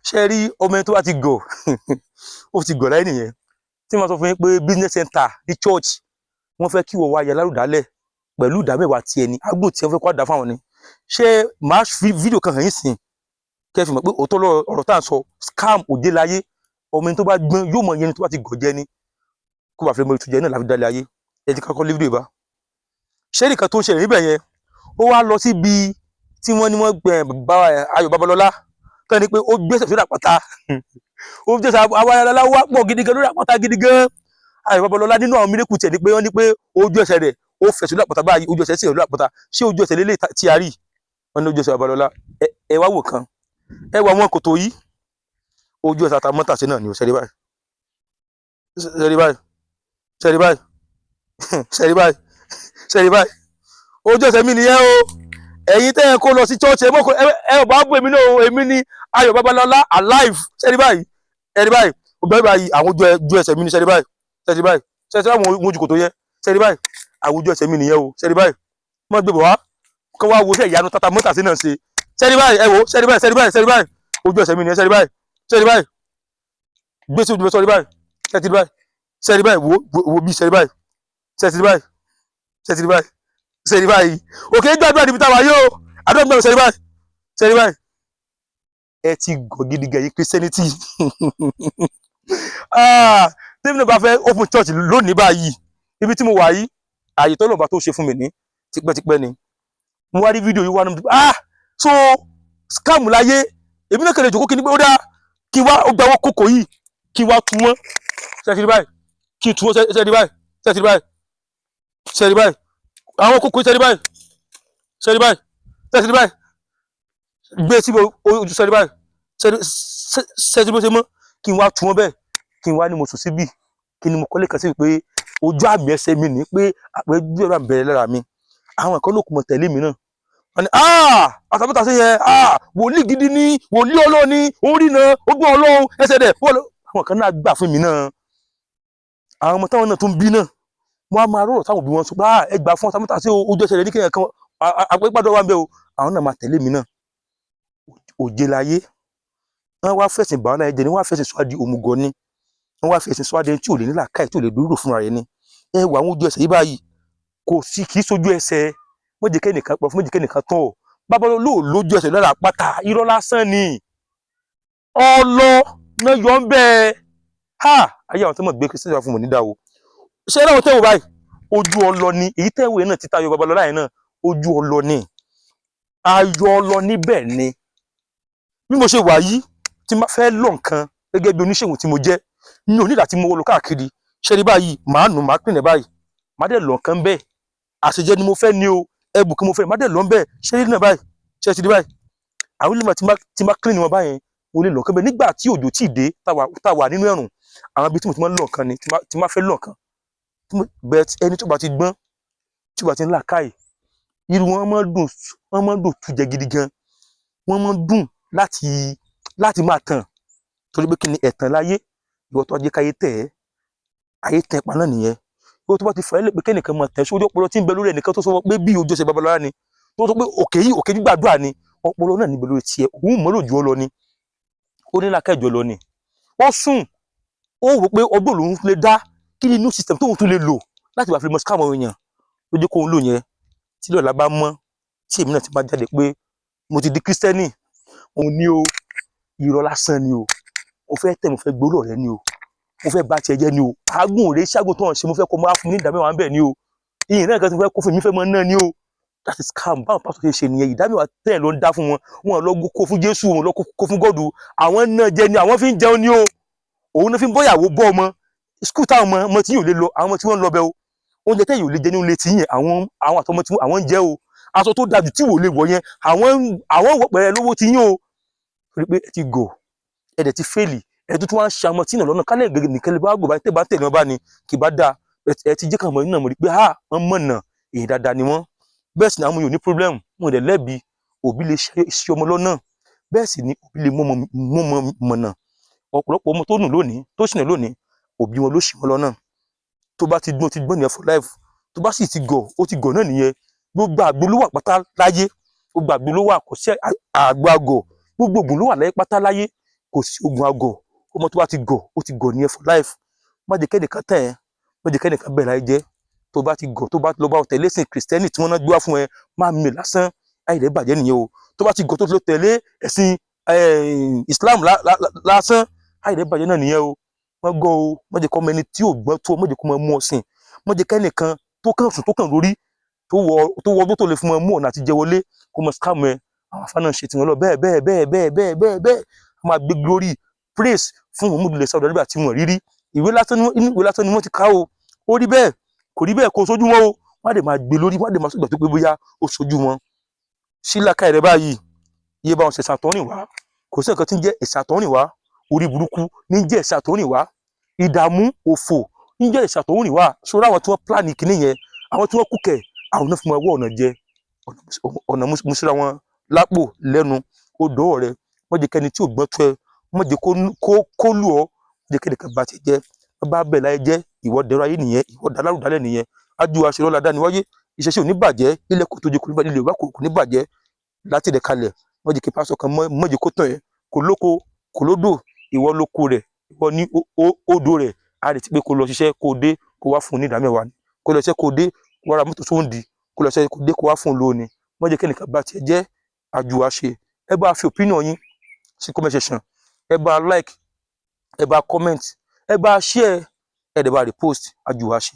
ṣe rí ọmọ ẹni tó bá ti gọ̀ ó ti gọ̀ láyé nìyẹn tí wọ́n sọ fún yín pé business center ní church wọ́n fẹ́ kí wọ́n wá yàrá lálẹ́ pẹ̀lú ìdámẹ́wàá tiẹ̀ ni àgbò tí wọ́n fẹ́ kó àdá fáwọn ni ṣé máa fi fídíò kan hàn yín sìn kẹ́ fi mọ̀ pé òótọ́ ọ̀rọ̀ tá à ń sọ scam òde láyé ọmọ ẹni tó bá gbọ́n yóò mọ ẹni tó bá ti gọ̀ jẹ ni kó bá fi mọ ìtújẹ náà láfi dálé ayé ẹ ti kọ́kọ́ lé fídíò bá ṣé nìkan tó ń ṣẹlẹ̀ níbẹ̀ yẹn ó wá lọ síbi tí wọ́n ní wọ́n gbẹ Ayọ̀ Babalọ́lá tán ni pé ó gbèsè sórí àpáta ó gbèsè àwọn ayọ̀lọ́lá wá pọ̀ gidi gan lórí àpáta gidi gan Ayọ̀ Babalọ́lá nínú àwọn mílíkù tiẹ̀ ni pé wọ́n ní pé ojú ẹsẹ̀ rẹ̀ ó fẹ̀ sórí àpáta báyìí ojú ẹsẹ̀ sì lórí àpáta ṣé ojú ẹsẹ̀ lélẹ̀ tí a rí wọ́n ní ojú ẹsẹ̀ Babalọ́lá ẹ wá wò kan ẹ wà wọn kòtò yìí ojú ẹsẹ̀ àtàmọ́tàṣe náà ni ó ṣẹ́rí báyìí ṣẹ́rí báyìí ṣẹ́rí báyìí ṣẹ́rí báyìí ṣẹ́rí báyìí ojú ẹsẹ̀ mi nìyẹn o ẹ̀yin tẹ́ ẹ kó lọ sí church ẹ bá bú èmi náà èmi ní Ayọ̀ Babalọ́lá alive ṣẹ́rí báyìí ṣẹ́rí báyìí ògbẹ́ báyìí àwọn ojú ẹsẹ̀ mi ní ṣẹ́rí báyìí ṣẹ́rí báyìí ṣẹ́rí àwọn ojú kòtò yẹn ṣẹ́rí báyìí àwọn ojú ẹsẹ̀ mi nìyẹn o ṣẹ́rí báyìí mọ́ gbé bọ̀ wá kọ́ wá wo ṣẹ́ ìyanu tata mọ́tàṣe náà ṣe ṣẹ́rí báyìí ẹ wo ṣẹ́rí báyìí ṣẹ́rí báyìí ṣẹ́rí báyìí ojú ẹsẹ̀ mi nìyẹn ṣẹ́rí báyìí ṣẹ́rí báyìí gbé sí ojú ẹsẹ̀ ṣẹ́rí báyìí ṣẹ́rí báyìí ṣẹ́rí báyìí wo bí ṣẹ́rí báyìí ṣẹ́rí báyìí ṣẹ́rí báyìí ṣẹ́rí báyìí òkè gbàdúrà níbi táwa yóò àdúgbò ṣẹ́rí báyìí ṣẹ́rí báyìí ẹ ti gọ̀ gidi gan yìí Christianity tẹ́mi náà bá fẹ́ open church lónìí báyìí ibi tí mo wà yìí àyè tó lọ́ba tó ṣe fún mi ní tipẹ́tipẹ́ ni mo wá rí fídíò yìí wá ní so scam láyé èmi náà kẹlẹ̀ jòkó kí ni pé ó dá kí wá ó gbàwọ́ kókò yìí kí wá tu wọ́n ṣẹ́rí báyìí kí tu wọ́n ṣẹ́rí báyìí ṣẹ́rí báyìí ṣẹ́rí báyìí àwọn kókò ṣẹ́rí báyìí ṣẹ́rí báyìí ṣẹ́rí báyìí gbé sí ojú ṣẹ́rí báyìí ṣẹ́rí bó ṣe mọ́ kí n wá tu wọ́n bẹ́ẹ̀ kí n wá ní mo sùn síbì kí ni mo kọ́lé kan sí pé ojú àmì ẹsẹ̀ mi ní pé àpẹẹrẹ ẹ̀rọ àbẹ̀rẹ̀ lára mi àwọn ẹ̀kọ́ ló kù mọ̀ tẹ̀lé mi náà wọ́n ní àtàbọ̀tà sí yẹn wòlíì gidi ní wòlíì Ọlọ́run ní orí náà ó gbọ́n Ọlọ́run ẹsẹ̀ dẹ̀ àwọn kan náà gbà fún mi náà àwọn ọmọ táwọn náà tún bí náà wọ́n á máa rọrọ̀ táwọn òbí wọn sọ pé ẹ gbà fún àtàbọ̀tà sí ojú ẹsẹ̀ rẹ̀ ní kéèyàn kan àpẹẹrẹ wà ń bẹ o àwọn náà máa tẹ̀lé mi náà òjé láyé wọ́n wá fẹ̀sìn bàwọn náà jẹ ní wọ́n wá fẹ̀sìn sọ́wádìí òmùgọ̀ ni wọ́n wá fẹ̀sìn sọ́wádìí tí ò lè ní làákàyè tí ò lè dúró fúnra rẹ̀ ni ẹ wà àwọn ojú ẹsẹ̀ yìí báyìí kò sí kì í sojú ẹsẹ̀ mọ́jẹ̀kẹ́ nìkan pọ̀ fún mọ́jẹ̀kẹ́ nìkan tán ọ̀ Babalọ́lá lójú ẹsẹ̀ lára àpáta irọ́ lásán ni ọlọ náà yọ ń bẹ́ẹ̀ ayé àwọn tó mọ̀ gbé Kristian wà fún mọ̀ nídàá o ṣé ẹ̀rọ tẹ́wọ̀ báyìí ojú ọlọ ni èyí tẹ́wọ̀ náà títa Ayọ̀ Babalọ́lá yẹn náà ojú ọlọ ni ayọ̀ ọlọ níbẹ̀ ni bí mo ṣe wà yìí tí ma fẹ́ lọ nǹkan gẹ́gẹ́ bí oníṣègùn tí mo jẹ́ mi ò nígbà tí mo wọ́ lọ káàkiri ṣe rí báyìí màá nù máa pìnlẹ̀ báyìí má dẹ̀ lọ nǹkan bẹ́ẹ̀ àṣejẹ ni mo fẹ́ ní o ẹbù kí mo fẹ́ má dẹ̀ lọ bẹ́ẹ̀ ṣe rí náà báyìí ṣe ti rí báyìí àwọn ilé tí ma clean wọn báyẹn mo lè lọ nǹkan bẹ́ẹ̀ nígbà tí òjò tí ì dé tá wà nínú ẹ̀rùn àwọn ibi tí mo ti máa ń lọ nǹkan ni tí ma fẹ́ lọ nǹkan bẹ́ẹ̀ ẹni tó bá ti gbọ́n tí ó bá ti ń là káì irú wọn máa ń dùn tú jẹ gidi gan wọ́n máa ń dùn láti máa tàn torí pé kí ni ẹ̀tàn láyé ìwọ tó ajé káyé tẹ̀ ẹ́ ayé tẹ̀ pa náà nìyẹn ìwọ tó bá ti fẹ́ lè pé kẹ́nìkan máa tẹ̀ sójú ọpọlọ tí ń bẹ lórí ẹnìkan tó sọ pé bí ojú ẹsẹ̀ Babalọ́lá ni tó sọ pé òkè gbàdúrà ni ọpọlọ náà níbẹ̀ lórí tiẹ̀ òun mọ́ lòjù ọ lọ ni ó ní lákẹ́jọ lọ ni wọ́n sùn ó wò pé ọgbọ́n lòun lè dá kí ni new system tóun tún lè lò láti bá fi mọ scam èèyàn lójú kóun lò yẹn tí lọ́la bá mọ́ tí èmi náà ti bá jáde pé mo ti di Kírísítẹ́nì òun ní o irọ́ lásán ni o mo fẹ́ tẹ̀ mo fẹ́ gbóló rẹ ni o mo fẹ́ bá tiẹ̀ jẹ́ ni o àágùn rẹ ṣáàgùn tó ń ṣe mo fẹ́ kó máa fún ní ìdámẹ́wàá ń bẹ̀ ni o ìyìn náà kan tí mo fẹ́ kó fún mi fẹ́ mọ́ náà ni o that is scam báwọn pásítọ̀ ṣe nìyẹn ìdámẹ́wàá tẹ̀ ló ń dá fún wọn wọn lọ kó fún Jésù wọn lọ kó fún gọ́ọ̀dù àwọn náà jẹ ni àwọn fi ń jẹun ni o òun náà fi ń bọ́yàwó bọ́ ọmọ skul táwọn ọmọ tí yóò lè lọ àwọn ọmọ tí wọ́n ń lọ bẹ o oúnjẹ tẹ̀ yóò lè jẹ ní oúnjẹ tí yẹn àwọn àtọmọ tí àwọn ń jẹ o aṣọ tó dájú tí wò lè wọ̀ yẹn àwọn wọ̀ pẹ̀lẹ́ lówó ti yín o rí pé ẹ ti gò ẹ̀dẹ̀ ti fẹ́ẹ̀lì ẹ̀ tó tún wá ń ṣe ọmọ tí náà lọ́nà kálẹ̀ gẹ́gẹ́ nìkan lè bá gbò bá tẹ̀ bá tẹ̀lé wọn bá ní kì bá dáa ẹ ti jẹ́ káwọn náà mọ̀ rí pé wọ́n mọ̀nà èyí dáadáa ni wọ́n bẹ́ẹ̀ sì ni àwọn yóò ní problem wọn dẹ̀ lẹ́bi òbí lè ṣe ọmọ lọ́nà bẹ́ẹ̀ sì ni òbí lè mọ́ mọ̀nà ọ̀pọ̀lọpọ̀ ọmọ tó nù lónìí tó ṣìnà lónìí òbí wọn ló ṣì wọn lọ́nà tó bá ti gbọ́n nìyẹn for life tó bá sì ti gọ̀ ó ti gọ̀ náà nìyẹn gbogbo àgbo ló wà pátá láyé gbogbo àgbo ló wà kò sí àgbo àgọ̀ gbogbo ogun ló wà láyé pátá láyé kò sí ogun àgọ̀ ọmọ tó bá ti gọ̀ ó ti gọ̀ ní ẹ for life má jẹ́ kẹ́nìkan tẹ̀ ẹ́ má jẹ́ kẹ́nìkan bẹ̀rẹ̀ láyé jẹ́ tó bá ti gọ̀ tó bá lọ bá tẹ̀lé ẹ̀sìn kìrìsìtẹ́nì tí wọ́n náà gbé wá fún ẹ máa mi lásán ayé rẹ̀ bàjẹ́ nìyẹn o tó bá ti gọ̀ tó ti lọ tẹ̀lé ẹ̀sìn Islam lásán ayé rẹ̀ bàjẹ́ náà nìyẹn o wọ́n gọ̀ o má jẹ́ kọ́ ọmọ ẹni tí ò gbọ́n tó má jẹ́ kó máa mú ọ̀sìn má jẹ́ kẹ́nìkan tó kàn sùn tó kàn lórí tó wọ tó lè fún ẹ mú ọ̀nà àti jẹ wọlé kó mọ scam ẹ àwọn afáàná ṣe tiwọn lọ bẹ́ẹ̀ máa gbé glory praise fún Muhammadu ilẹ̀ Saudi Arabia tí wọ́n rírí ìwé lásán ni wọ́n ti ká o ó rí bẹ́ẹ̀ kò rí bẹ́ẹ̀ kó sojú wọn o wọ́n á dẹ̀ máa gbé lórí wọ́n á dẹ̀ máa sọ̀gbà tó pé bóyá ó sojú wọn sílàkà rẹ̀ báyìí iye bá wọn ṣẹ̀ṣà tọ́rìn wá kò sí nǹkan tí ń jẹ́ ẹ̀ṣà tọ́rìn wá orí burúkú ní jẹ́ ẹ̀ṣà tọ́rìn wá ìdààmú òfò ní jẹ́ ẹ̀ṣà tọ́rìn wá ṣọ́ra àwọn tí wọ́n pláàni kìíní yẹn àwọn tí wọ́n kúkẹ̀ àwọn náà fi máa wọ́ ọ̀nà jẹ ọ̀nà mùsùlùmí wọn lápò lẹ́nu ó dọ́wọ́ rẹ̀ wọ́n jẹ́ kẹ́ni tí ò gbọ́n tó ẹ wọ́n jẹ́ kó lù ọ́ jẹ́ kẹ́ni kan bá ti jẹ́ wọ́n bá bẹ̀ láyé jẹ́ ìwọ dẹ̀rọ ayé nìyẹn ìwọ dàlárùdálẹ̀ nìyẹn ájú aṣèrò ọ̀làdá ni wáyé ìṣẹ̀ṣẹ̀ ò ní bàjẹ́ ilẹ̀ kò tó jẹ́ kò ní bàjẹ́ ilẹ̀ ìwà kò ní bàjẹ́ láti rẹ̀ kalẹ̀ wọ́n jẹ́ kí pásọ kan mọ́jẹ́ kó tàn ẹ́ kò lóko kò lódò ìwọ lóko rẹ̀ ìwọ ní odò rẹ̀ a retí pé kó lọ ṣiṣẹ́ kó dé kó wá fún un ní ìdámẹ́wàá ni kó lọ ṣiṣẹ́ kó dé kó wá ra mọ́tò tó ń di kó lọ ṣiṣẹ́ kó dé kó wá fún un lónìí wọ́n jẹ́ kẹ́nìkan bá tiẹ̀ jẹ́ àjù àṣe ẹ bá fi opinion yín sí comment section ẹ bá like ẹ bá comment ẹ bá share ẹ dẹ̀ bá repost àjù àṣe.